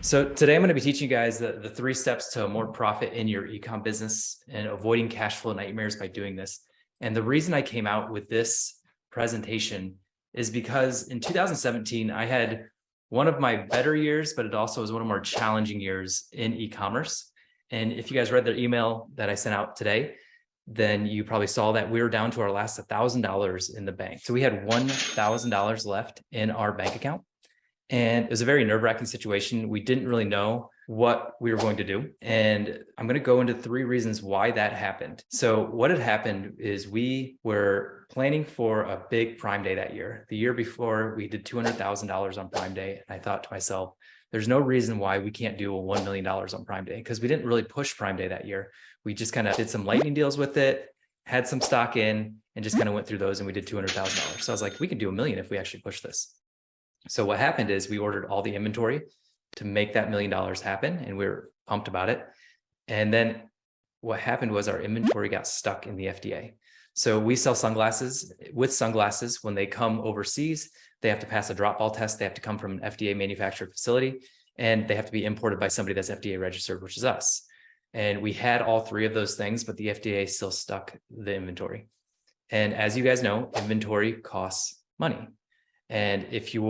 So today I'm going to be teaching you guys the three steps to more profit in your ecom business and avoiding cash flow nightmares by doing this. And the reason I came out with this presentation is because in 2017, I had one of my better years, but it also was one of my more challenging years in e-commerce. And if you guys read the email that I sent out today, then you probably saw that we were down to our last $1,000 in the bank. So we had $1,000 left in our bank account. And it was a very nerve-wracking situation. We didn't really know what we were going to do. And I'm going to go into three reasons why that happened. So what had happened is we were planning for a big Prime Day that year. The year before, we did $200,000 on Prime Day. And I thought to myself, there's no reason why we can't do a $1 million on Prime Day, because we didn't really push Prime Day that year. We just kind of did some lightning deals with it, had some stock in, and just kind of went through those, and we did $200,000. So I was like, we can do $1 million if we actually push this. So what happened is we ordered all the inventory to make that $1 million happen, and we were pumped about it. And then what happened was our inventory got stuck in the FDA. So we sell sunglasses. With sunglasses, when they come overseas, they have to pass a drop ball test. They have to come from an FDA manufactured facility, and they have to be imported by somebody that's FDA registered, which is us. And we had all three of those things, but the FDA still stuck the inventory. And as you guys know, inventory costs money. And if you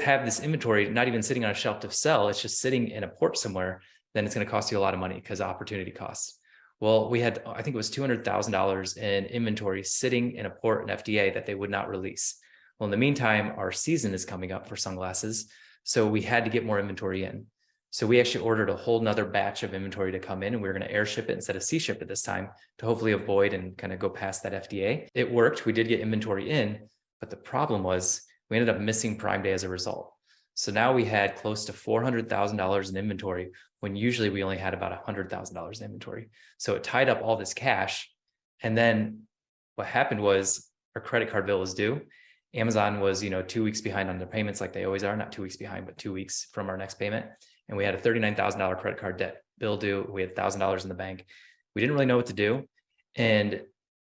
have this inventory not even sitting on a shelf to sell, it's just sitting in a port somewhere, then it's going to cost you a lot of money because of opportunity costs. Well, we had, I think it was $200,000 in inventory sitting in a port in FDA that they would not release. Well, in the meantime, our season is coming up for sunglasses, so we had to get more inventory in. So we actually ordered a whole nother batch of inventory to come in, and we were going to air ship it instead of sea ship it this time to hopefully avoid and kind of go past that FDA. It worked. We did get inventory in. But the problem was we ended up missing Prime Day as a result. So now we had close to $400,000 in inventory when usually we only had about $100,000 in inventory. So it tied up all this cash. And then what happened was our credit card bill was due. Amazon was, 2 weeks behind on their payments, like they always are, not 2 weeks behind, but 2 weeks from our next payment. And we had a $39,000 credit card debt bill due. We had $1,000 in the bank. We didn't really know what to do. And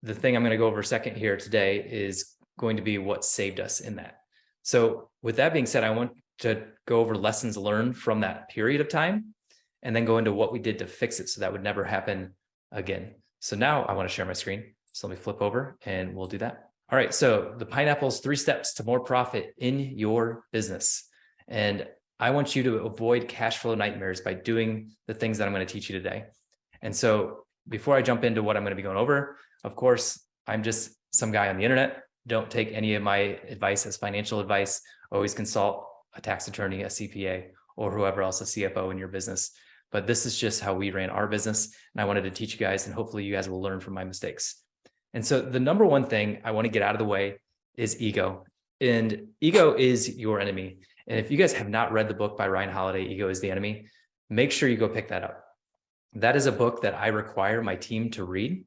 the thing I'm going to go over second here today is going to be what saved us in that. So with that being said, I want to go over lessons learned from that period of time and then go into what we did to fix it so that would never happen again. So now I want to share my screen. So let me flip over and we'll do that. All right. So the pineapple's 3 steps to more profit in your business. And I want you to avoid cash flow nightmares by doing the things that I'm going to teach you today. And so before I jump into what I'm going to be going over, of course, I'm just some guy on the internet. Don't take any of my advice as financial advice. Always consult a tax attorney, a CPA, or whoever else, a CFO in your business. But this is just how we ran our business. And I wanted to teach you guys, and hopefully you guys will learn from my mistakes. And so the number one thing I want to get out of the way is ego. And ego is your enemy. And if you guys have not read the book by Ryan Holiday, Ego is the Enemy, make sure you go pick that up. That is a book that I require my team to read.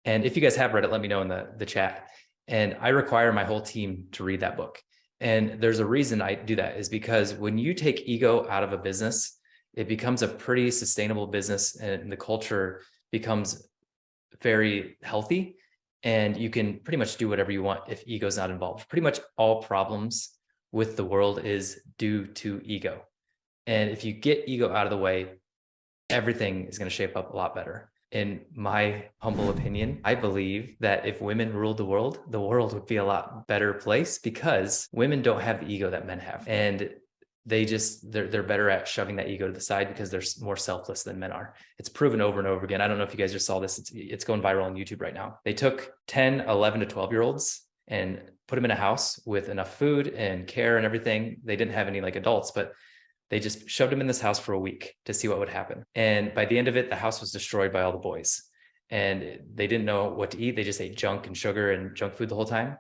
And if you guys have read it, let me know in the chat. And I require my whole team to read that book. And there's a reason I do that, is because when you take ego out of a business, it becomes a pretty sustainable business, and the culture becomes very healthy, and you can pretty much do whatever you want if ego is not involved. Pretty much all problems with the world is due to ego. And if you get ego out of the way, everything is going to shape up a lot better. In my humble opinion, I believe that if women ruled the world would be a lot better place, because women don't have the ego that men have. And they're better at shoving that ego to the side because they're more selfless than men are. It's proven over and over again. I don't know if you guys just saw this. It's going viral on YouTube right now. They took 10, 11 to 12-year-olds and put them in a house with enough food and care and everything. They didn't have any like adults, but they just shoved him in this house for a week to see what would happen. And by the end of it, the house was destroyed by all the boys. And they didn't know what to eat. They just ate junk and sugar and junk food the whole time.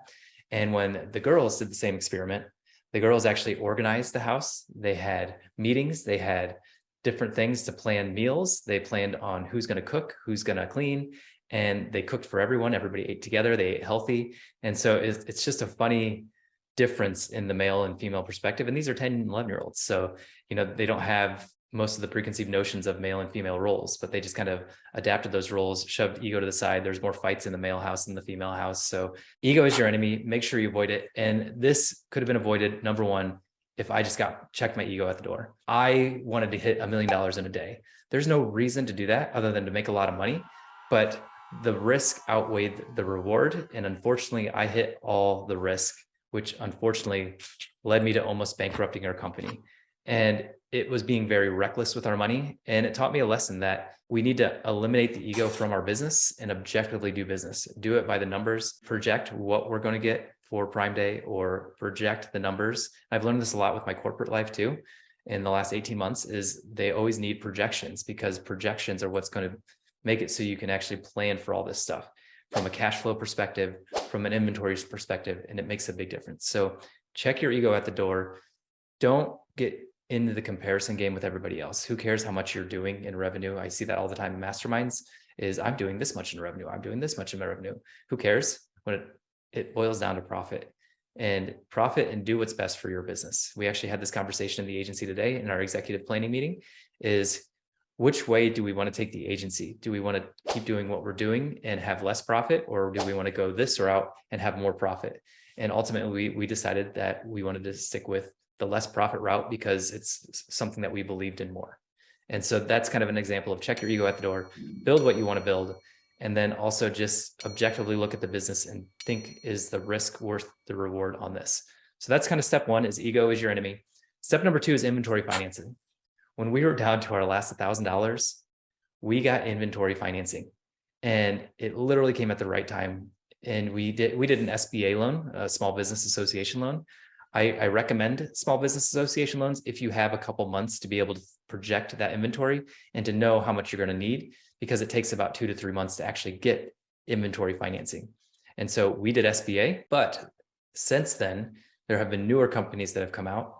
And when the girls did the same experiment, the girls actually organized the house. They had meetings. They had different things to plan meals. They planned on who's going to cook, who's going to clean. And they cooked for everyone. Everybody ate together. They ate healthy. And so it's just a funny difference in the male and female perspective. And these are 10 and 11-year-olds. So, they don't have most of the preconceived notions of male and female roles, but they just kind of adapted those roles, shoved ego to the side. There's more fights in the male house than the female house. So ego is your enemy. Make sure you avoid it. And this could have been avoided, number one, if I just checked my ego at the door. I wanted to hit $1 million in a day. There's no reason to do that other than to make a lot of money, but the risk outweighed the reward. And unfortunately, I hit all the risk, which unfortunately led me to almost bankrupting our company. And it was being very reckless with our money. And it taught me a lesson that we need to eliminate the ego from our business and objectively do business. Do it by the numbers, project what we're going to get for Prime Day, or project the numbers. I've learned this a lot with my corporate life too. In the last 18 months is they always need projections, because projections are what's going to make it so you can actually plan for all this stuff from a cash flow perspective, from an inventory perspective, and it makes a big difference. So check your ego at the door. Don't get into the comparison game with everybody else. Who cares how much you're doing in revenue? I see that all the time in masterminds is I'm doing this much in revenue. I'm doing this much in my revenue. Who cares? When it boils down to profit and do what's best for your business. We actually had this conversation in the agency today in our executive planning meeting is which way do we want to take the agency? Do we want to keep doing what we're doing and have less profit, or do we want to go this route and have more profit? And ultimately we decided that we wanted to stick with the less profit route because it's something that we believed in more. And so that's kind of an example of check your ego at the door, build what you want to build, and then also just objectively look at the business and think, is the risk worth the reward on this? So that's kind of step one, is ego is your enemy. Step number two is inventory financing. When we were down to our last $1,000, we got inventory financing, and it literally came at the right time. And we did an SBA loan, a Small Business Association loan. I recommend small business association loans if you have a couple months to be able to project that inventory and to know how much you're going to need, because it takes about 2 to 3 months to actually get inventory financing. And so we did SBA, but since then, there have been newer companies that have come out.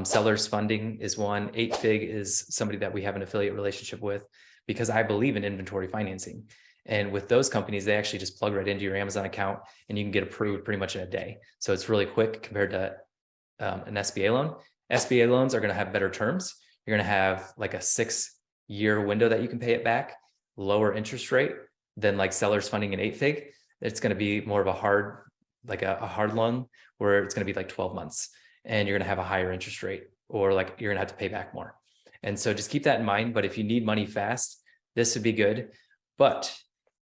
Sellers Funding is one. 8Fig is somebody that we have an affiliate relationship with, because I believe in inventory financing. And with those companies, they actually just plug right into your Amazon account and you can get approved pretty much in a day. So it's really quick compared to an SBA loan. SBA loans are going to have better terms. You're going to have like a 6-year window that you can pay it back, lower interest rate than like Sellers Funding and 8Fig. It's going to be more of a hard loan where it's going to be like 12 months and you're going to have a higher interest rate, or like you're going to have to pay back more. And so just keep that in mind. But if you need money fast, this would be good, but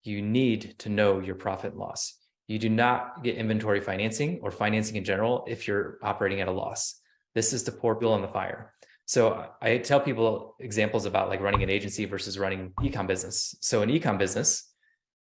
you need to know your profit and loss. You do not get inventory financing or financing in general if you're operating at a loss. This is to pour fuel on the fire. So I tell people examples about like running an agency versus running e-com business. So in e-com business,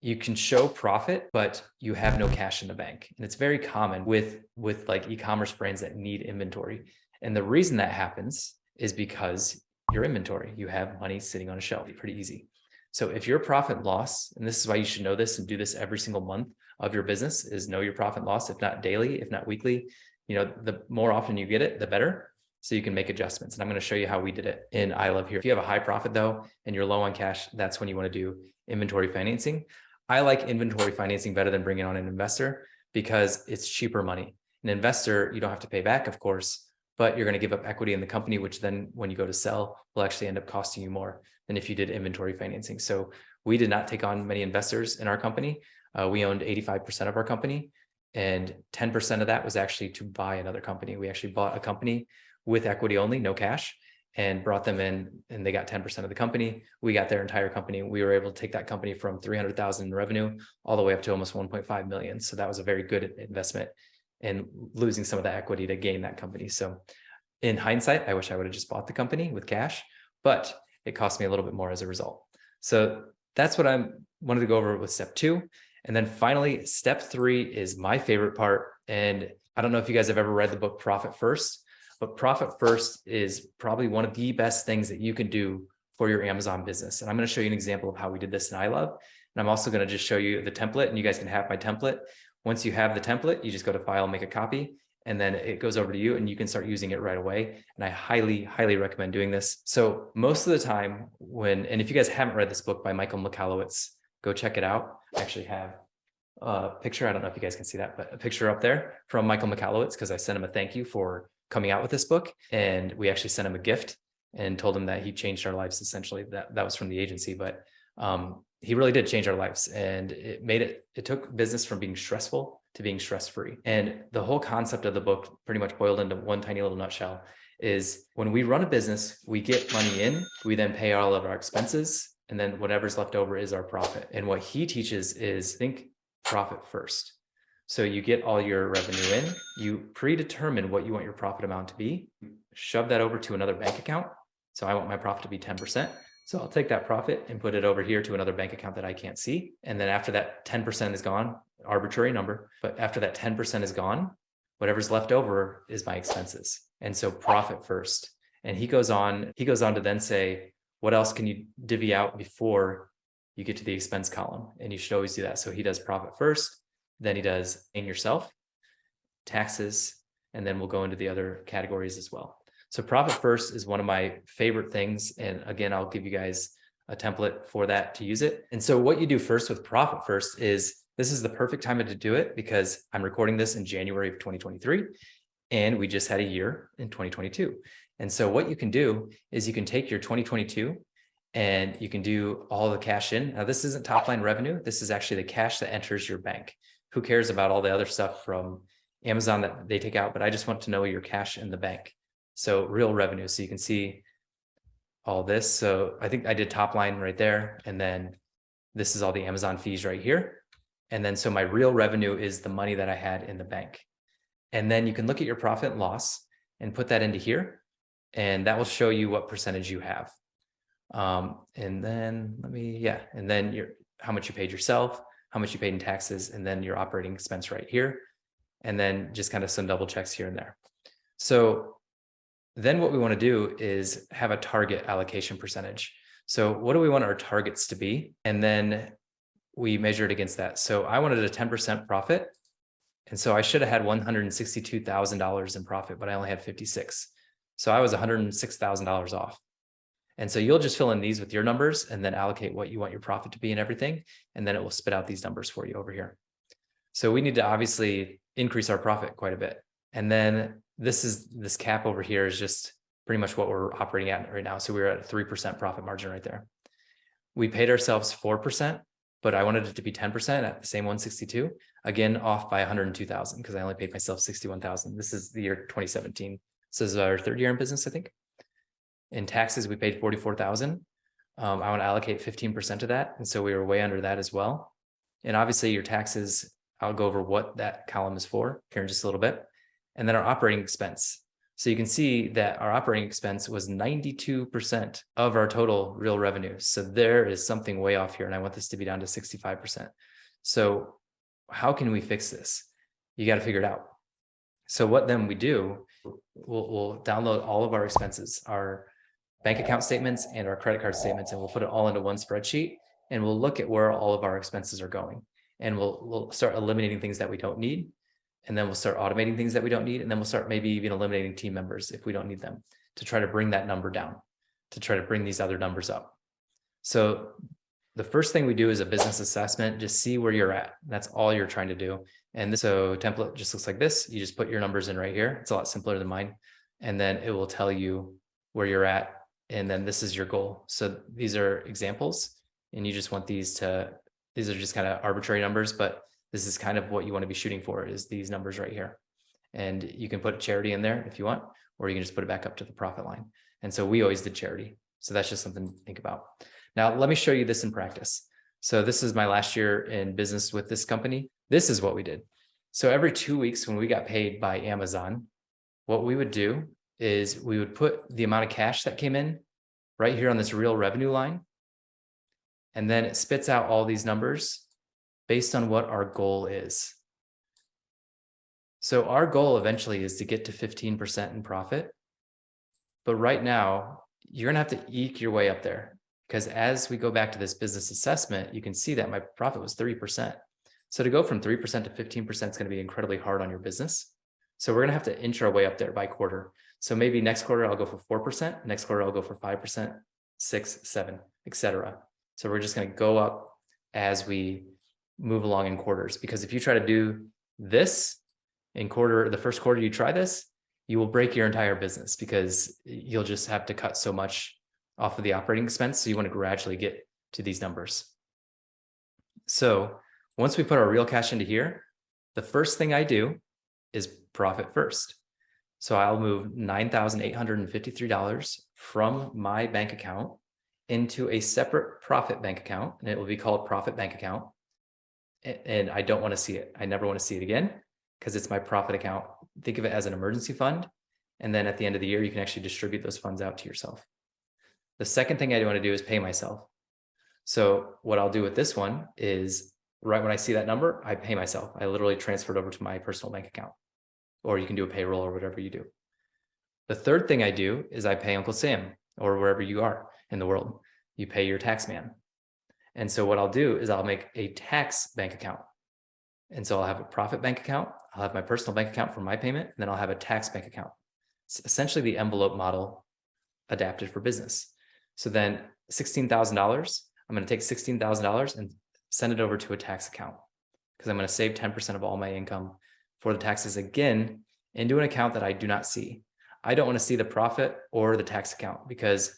you can show profit, but you have no cash in the bank. And it's very common with like e-commerce brands that need inventory. And the reason that happens is because your inventory, you have money sitting on a shelf, pretty easy. So if your profit and loss, and this is why you should know this and do this every single month of your business, is know your profit and loss, if not daily, if not weekly. The more often you get it, the better. So you can make adjustments. And I'm going to show you how we did it in I Love Here. If you have a high profit though, and you're low on cash, that's when you want to do inventory financing. I like inventory financing better than bringing on an investor because it's cheaper money. An investor, you don't have to pay back, of course, but you're going to give up equity in the company, which then when you go to sell will actually end up costing you more than if you did inventory financing. So we did not take on many investors in our company. We owned 85% of our company, and 10% of that was actually to buy another company. We actually bought a company with equity only, no cash, and brought them in, and they got 10% of the company. We got their entire company. We were able to take that company from 300,000 in revenue all the way up to almost 1.5 million. So that was a very good investment, and losing some of the equity to gain that company. So in hindsight, I wish I would have just bought the company with cash, but it cost me a little bit more as a result. So that's what I wanted to go over with step 2. And then finally, step 3 is my favorite part. And I don't know if you guys have ever read the book Profit First, but Profit First is probably one of the best things that you can do for your Amazon business. And I'm going to show you an example of how we did this in iLove. And I'm also going to just show you the template, and you guys can have my template. Once you have the template, you just go to File, make a copy, and then it goes over to you and you can start using it right away. And I highly, highly recommend doing this. So most of the time and if you guys haven't read this book by Michael Michalowicz, go check it out. I actually have a picture. I don't know if you guys can see that, but a picture up there from Michael Michalowicz, because I sent him a thank you for coming out with this book. And we actually sent him a gift and told him that he changed our lives. Essentially, that was from the agency, but he really did change our lives. And it took business from being stressful to being stress-free. And the whole concept of the book, pretty much boiled into one tiny little nutshell, is when we run a business, we get money in, we then pay all of our expenses, and then whatever's left over is our profit. And what he teaches is think profit first. So you get all your revenue in, you predetermine what you want your profit amount to be, shove that over to another bank account. So I want my profit to be 10%. So I'll take that profit and put it over here to another bank account that I can't see. And then after that 10% is gone, arbitrary number, but after that 10% is gone, whatever's left over is my expenses. And so profit first. And he goes on to then say, what else can you divvy out before you get to the expense column? And you should always do that. So he does profit first, then he does paying yourself, taxes, and then we'll go into the other categories as well. So profit first is one of my favorite things. And again, I'll give you guys a template for that to use it. And so what you do first with profit first is, this is the perfect time to do it because I'm recording this in January of 2023, and we just had a year in 2022. And so what you can do is you can take your 2022 and you can do all the cash in. Now, this isn't top line revenue. This is actually the cash that enters your bank. Who cares about all the other stuff from Amazon that they take out? But I just want to know your cash in the bank. So real revenue. So you can see all this. So I think I did top line right there. And then this is all the Amazon fees right here. And then so my real revenue is the money that I had in the bank. And then you can look at your profit and loss and put that into here. And that will show you what percentage you have. And then and then how much you paid yourself, how much you paid in taxes, and then your operating expense right here. And then just kind of some double checks here and there. So then what we want to do is have a target allocation percentage. So what do we want our targets to be? And then we measure it against that. So I wanted a 10% profit. And so I should have had $162,000 in profit, but I only had 56. So I was $106,000 off. And so you'll just fill in these with your numbers and then allocate what you want your profit to be and everything. And then it will spit out these numbers for you over here. So we need to obviously increase our profit quite a bit. And then this cap over here is just pretty much what we're operating at right now. So we're at a 3% profit margin right there. We paid ourselves 4%, but I wanted it to be 10% at the same 162, again, off by 102,000 because I only paid myself 61,000. This is the year 2017. This is our third year in business, I think. In taxes, we paid 44,000. I want to allocate 15% of that. And so we were way under that as well. And obviously your taxes, I'll go over what that column is for here in just a little bit. And then our operating expense. So you can see that our operating expense was 92% of our total real revenue. So there is something way off here. And I want this to be down to 65%. So how can we fix this? You got to figure it out. So what then we do, we'll download all of our expenses, our bank account statements and our credit card statements, and we'll put it all into one spreadsheet. And we'll look at where all of our expenses are going. And we'll start eliminating things that we don't need. And then we'll start automating things that we don't need. And then we'll start maybe even eliminating team members if we don't need them, to try to bring that number down, to try to bring these other numbers up. So the first thing we do is a business assessment, just see where you're at. That's all you're trying to do. And so template just looks like this. You just put your numbers in right here. It's a lot simpler than mine. And then it will tell you where you're at. And then this is your goal. So these are examples, and you just want these are just kind of arbitrary numbers, but this is kind of what you want to be shooting for, is these numbers right here. And you can put charity in there if you want, or you can just put it back up to the profit line. And so we always did charity. So that's just something to think about. Now, let me show you this in practice. So this is my last year in business with this company. This is what we did. So every 2 weeks when we got paid by Amazon, what we would do is we would put the amount of cash that came in right here on this real revenue line. And then it spits out all these numbers based on what our goal is. So our goal eventually is to get to 15% in profit. But right now, you're going to have to eke your way up there, because as we go back to this business assessment, you can see that my profit was 3%. So to go from 3% to 15% is going to be incredibly hard on your business. So we're going to have to inch our way up there by quarter. So maybe next quarter I'll go for 4%, next quarter I'll go for 5%, 6, 7, etc. So we're just going to go up as we move along in quarters, because if you try to do this in the first quarter you try this, you will break your entire business, because you'll just have to cut so much off of the operating expense. So you want to gradually get to these numbers. So once we put our real cash into here, The first thing I do is profit first. So I'll move $9,853 from my bank account into a separate profit bank account, and it will be called profit bank account. And I don't want to see it. I never want to see it again because it's my profit account. Think of it as an emergency fund. And then at the end of the year, you can actually distribute those funds out to yourself. The second thing I want to do is pay myself. So what I'll do with this one is right when I see that number, I pay myself. I literally transfer it over to my personal bank account, or you can do a payroll or whatever you do. The third thing I do is I pay Uncle Sam, or wherever you are in the world. You pay your tax man. And so what I'll do is I'll make a tax bank account. And so I'll have a profit bank account. I'll have my personal bank account for my payment, and then I'll have a tax bank account. It's essentially the envelope model adapted for business. So then $16,000, I'm going to take $16,000 and send it over to a tax account because I'm going to save 10% of all my income for the taxes again into an account that I do not see. I don't want to see the profit or the tax account because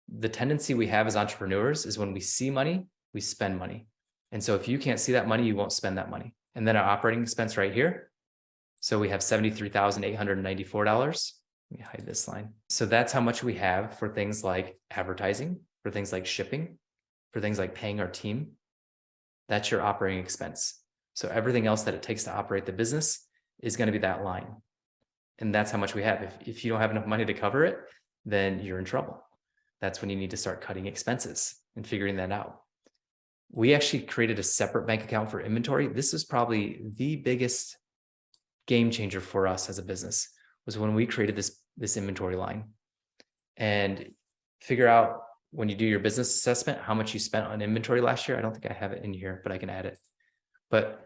the tendency we have as entrepreneurs is when we see money, we spend money. And so if you can't see that money, you won't spend that money. And then our operating expense right here. So we have $73,894. Let me hide this line. So that's how much we have for things like advertising, for things like shipping, for things like paying our team. That's your operating expense. So everything else that it takes to operate the business is going to be that line. And that's how much we have. If you don't have enough money to cover it, then you're in trouble. That's when you need to start cutting expenses and figuring that out. We actually created a separate bank account for inventory. This is probably the biggest game changer for us as a business, was when we created this inventory line. And figure out when you do your business assessment, how much you spent on inventory last year. I don't think I have it in here, but I can add it. But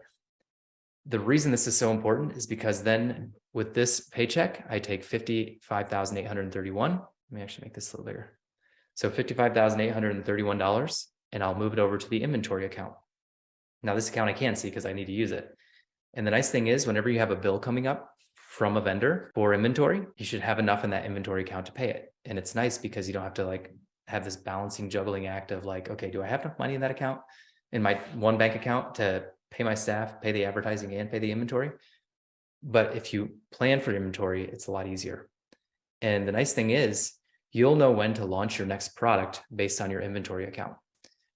the reason this is so important is because then with this paycheck, I take $55,831. Let me actually make this a little bigger. So $55,831, and I'll move it over to the inventory account. Now this account I can see because I need to use it. And the nice thing is whenever you have a bill coming up from a vendor for inventory, you should have enough in that inventory account to pay it. And it's nice because you don't have to like have this balancing juggling act of like, okay, do I have enough money in that account, in my one bank account, to pay my staff, pay the advertising, and pay the inventory? But if you plan for inventory, it's a lot easier. And the nice thing is you'll know when to launch your next product based on your inventory account.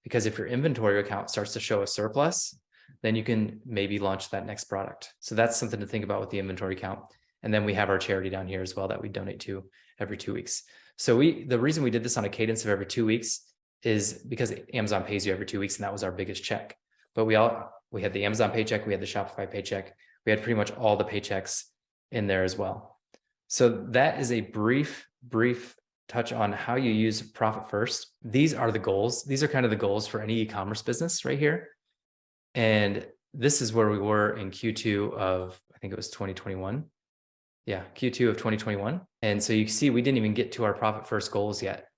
Because if your inventory account starts to show a surplus, then you can maybe launch that next product. So that's something to think about with the inventory account. And then we have our charity down here as well that we donate to every 2 weeks. So the reason we did this on a cadence of every 2 weeks is because Amazon pays you every 2 weeks, and that was our biggest check. But we had the Amazon paycheck, we had the Shopify paycheck, we had pretty much all the paychecks in there as well. So that is a brief touch on how you use profit first. These are the goals. These are kind of the goals for any e-commerce business right here. And this is where we were in Q2 of, I think it was 2021. Yeah, Q2 of 2021. And so you can see we didn't even get to our profit first goals yet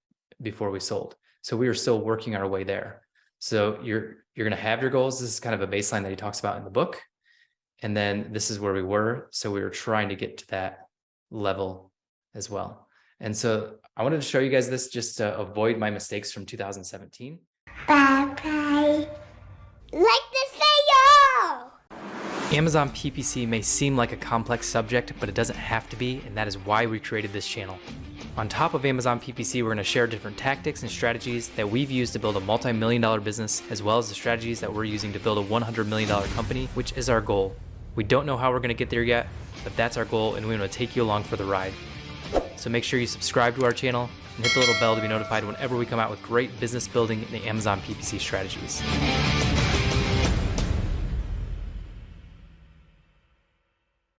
before we sold. So we were still working our way there. So you're going to have your goals. This is kind of a baseline that he talks about in the book. And then this is where we were. So we were trying to get to that level as well. And so I wanted to show you guys this just to avoid my mistakes from 2017. Bye-bye. Like this video! Amazon PPC may seem like a complex subject, but it doesn't have to be, and that is why we created this channel. On top of Amazon PPC, we're going to share different tactics and strategies that we've used to build a multi-million-dollar business, as well as the strategies that we're using to build a $100 million company, which is our goal. We don't know how we're going to get there yet, but that's our goal, and we want to take you along for the ride. So make sure you subscribe to our channel and hit the little bell to be notified whenever we come out with great business building and Amazon PPC strategies.